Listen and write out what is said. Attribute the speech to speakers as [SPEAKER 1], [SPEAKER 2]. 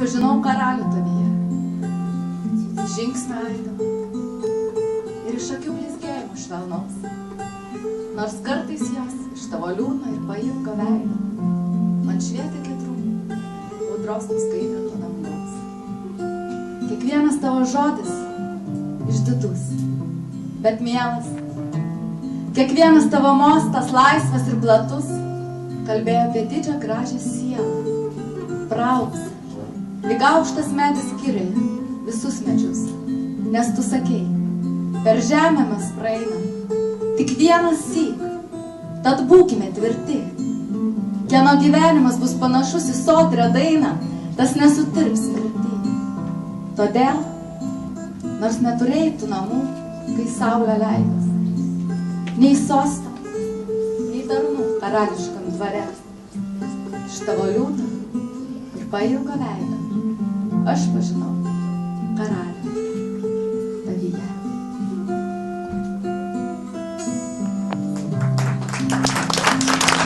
[SPEAKER 1] pažinau karalių tavyje, žingsnio aidą ir iš akių blizgėjimų švelnaus, nors kartais jos iš tavo liūdno ir pailgo veido man švietė giedrumų, audros nuskaidrinto dangaus. Kiekvienas tavo žodis išdidus, bet mielas, kiekvienas tavo mostas laisvas ir platus kalbėjo apie didžią gražią sielą, praaugs, lyg aukštas medis skiria visus medžius, nes tu sakei, per žemę mes praeinam, tik vienas syk, tad būkime tvirti. Kieno gyvenimas bus panašus į sodrią dainą, tas nesutirps mirty. Todėl, nors neturėjai tų namų, kai saulė leidos, nei sosto, nei darnų karališkam dvare, iš tavo liūdno ir pailgo veidą aš pažinau